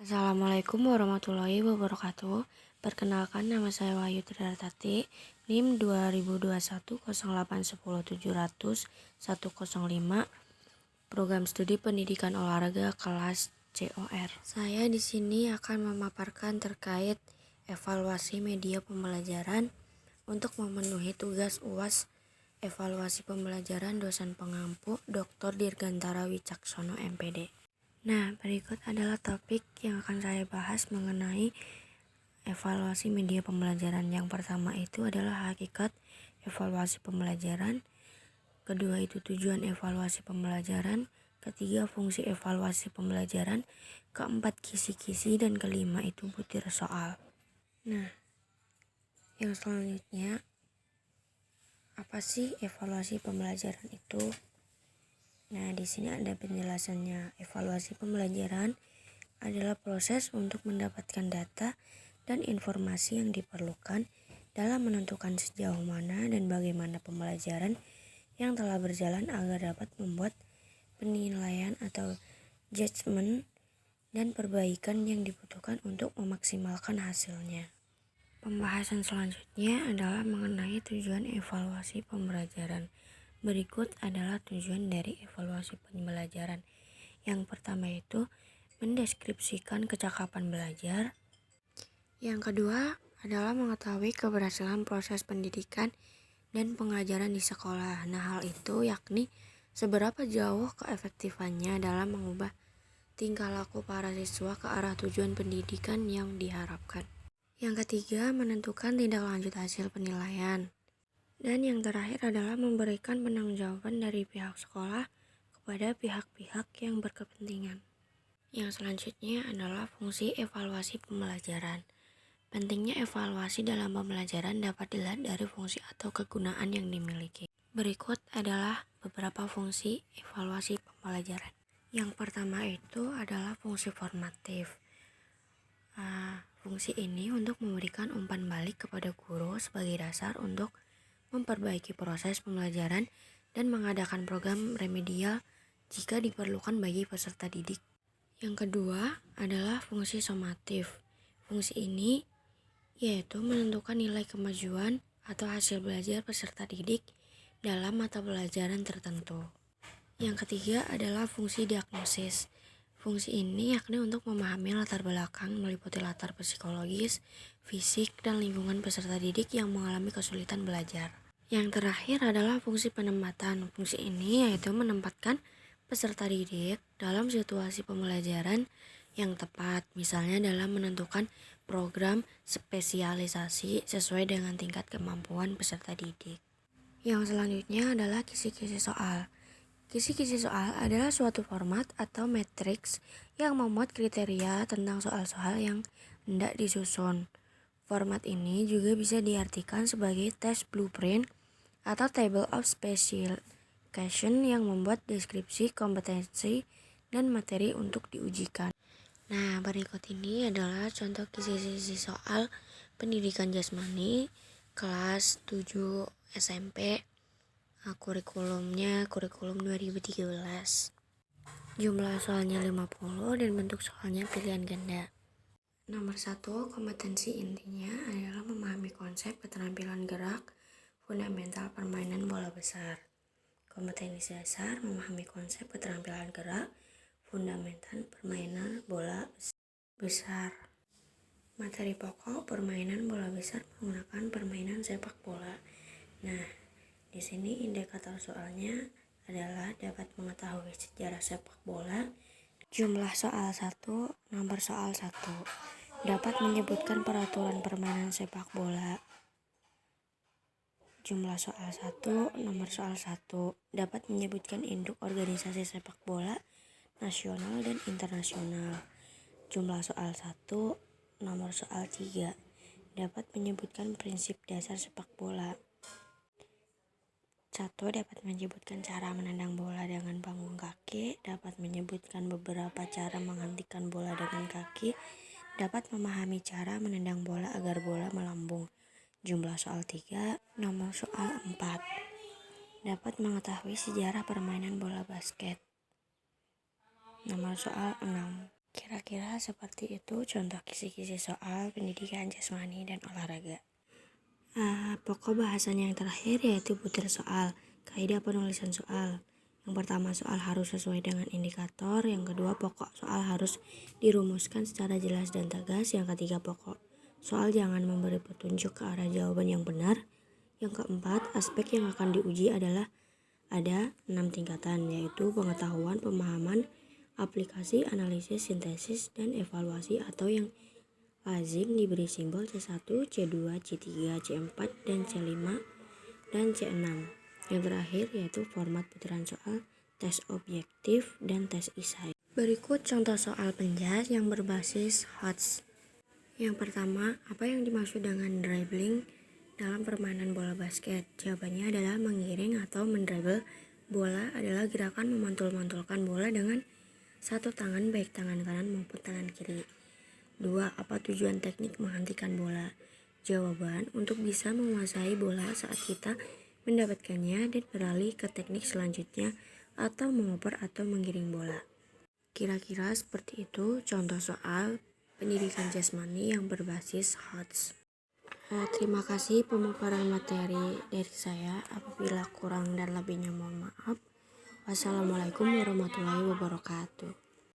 Assalamualaikum warahmatullahi wabarakatuh. Perkenalkan, nama saya Wahyu Trihartati, NIM 20210810700105, Program Studi Pendidikan Olahraga kelas COR. Saya di sini akan memaparkan terkait evaluasi media pembelajaran untuk memenuhi tugas UAS evaluasi pembelajaran dosen pengampu Dr. Dirgantara Wicaksono MPD. Nah, berikut adalah topik yang akan saya bahas mengenai evaluasi media pembelajaran. Yang pertama itu adalah hakikat evaluasi pembelajaran, kedua itu tujuan evaluasi pembelajaran, ketiga fungsi evaluasi pembelajaran, keempat kisi-kisi, dan kelima itu butir soal. Nah, yang selanjutnya, apa sih evaluasi pembelajaran itu? Nah, di sini ada penjelasannya. Evaluasi pembelajaran adalah proses untuk mendapatkan data dan informasi yang diperlukan dalam menentukan sejauh mana dan bagaimana pembelajaran yang telah berjalan agar dapat membuat penilaian atau judgement dan perbaikan yang dibutuhkan untuk memaksimalkan hasilnya. Pembahasan selanjutnya adalah mengenai tujuan evaluasi pembelajaran. Berikut adalah tujuan dari evaluasi pembelajaran. Yang pertama itu mendeskripsikan kecakapan belajar. Yang kedua adalah mengetahui keberhasilan proses pendidikan dan pengajaran di sekolah. Nah, hal itu yakni seberapa jauh keefektifannya dalam mengubah tingkah laku para siswa ke arah tujuan pendidikan yang diharapkan. Yang ketiga, menentukan tindak lanjut hasil penilaian. Dan yang terakhir adalah memberikan penanggung-jawaban dari pihak sekolah kepada pihak-pihak yang berkepentingan. Yang selanjutnya adalah fungsi evaluasi pembelajaran. Pentingnya evaluasi dalam pembelajaran dapat dilihat dari fungsi atau kegunaan yang dimiliki. Berikut adalah beberapa fungsi evaluasi pembelajaran. Yang pertama itu adalah fungsi formatif. Fungsi ini untuk memberikan umpan balik kepada guru sebagai dasar untuk memperbaiki proses pembelajaran dan mengadakan program remedial jika diperlukan bagi peserta didik. Yang kedua adalah fungsi somatif. Fungsi ini yaitu menentukan nilai kemajuan atau hasil belajar peserta didik dalam mata pelajaran tertentu. Yang ketiga adalah fungsi diagnosis. Fungsi ini yakni untuk memahami latar belakang meliputi latar psikologis, fisik, dan lingkungan peserta didik yang mengalami kesulitan belajar. Yang terakhir adalah fungsi penempatan. Fungsi ini yaitu menempatkan peserta didik dalam situasi pembelajaran yang tepat, misalnya dalam menentukan program spesialisasi sesuai dengan tingkat kemampuan peserta didik. Yang selanjutnya adalah kisi-kisi soal. Kisi-kisi soal adalah suatu format atau matriks yang memuat kriteria tentang soal-soal yang hendak disusun. Format ini juga bisa diartikan sebagai test blueprint atau table of specification yang membuat deskripsi kompetensi dan materi untuk diujikan. Nah, berikut ini adalah contoh kisi-kisi soal pendidikan jasmani kelas 7 SMP. Kurikulumnya kurikulum 2013. Jumlah soalnya 50 dan bentuk soalnya pilihan ganda. Nomor 1, kompetensi intinya adalah memahami konsep keterampilan gerak fundamental permainan bola besar. Kompetensi dasar memahami konsep keterampilan gerak fundamental permainan bola besar. Materi pokok permainan bola besar menggunakan permainan sepak bola. Nah, di sini indikator soalnya adalah dapat mengetahui sejarah sepak bola, jumlah soal 1, nomor soal 1, dapat menyebutkan peraturan permainan sepak bola. Jumlah soal 1, nomor soal 1, dapat menyebutkan induk organisasi sepak bola nasional dan internasional. Jumlah soal 1, nomor soal 3, dapat menyebutkan prinsip dasar sepak bola. 1. Dapat menyebutkan cara menendang bola dengan panggung kaki, dapat menyebutkan beberapa cara menghentikan bola dengan kaki, dapat memahami cara menendang bola agar bola melambung. Jumlah soal 3, nomor soal 4, dapat mengetahui sejarah permainan bola basket. Nomor soal 6, Kira-kira seperti itu contoh kisi-kisi soal pendidikan jasmani dan olahraga. Pokok bahasan yang terakhir yaitu butir soal, kaidah penulisan soal. Yang pertama, soal harus sesuai dengan indikator. Yang kedua, pokok soal harus dirumuskan secara jelas dan tegas. Yang ketiga, pokok soal jangan memberi petunjuk ke arah jawaban yang benar. Yang keempat, aspek yang akan diuji adalah ada 6 tingkatan, yaitu pengetahuan, pemahaman, aplikasi, analisis, sintesis, dan evaluasi atau yang lazim diberi simbol C1, C2, C3, C4, dan C5, dan C6. Yang terakhir yaitu format putaran soal, tes objektif, dan tes esai. Berikut contoh soal penjas yang berbasis HOTS. Yang pertama, apa yang dimaksud dengan dribbling dalam permainan bola basket? Jawabannya adalah menggiring atau mendribble bola adalah gerakan memantul-mantulkan bola dengan satu tangan, baik tangan kanan maupun tangan kiri. 2. Apa tujuan teknik menghentikan bola? Jawaban, untuk bisa menguasai bola saat kita mendapatkannya dan beralih ke teknik selanjutnya atau mengoper atau menggiring bola. Kira-kira seperti itu contoh soal pendidikan jasmani yang berbasis HOTS. Terima kasih pemaparan materi dari saya. Apabila kurang dan lebihnya mohon maaf. Wassalamualaikum warahmatullahi wabarakatuh.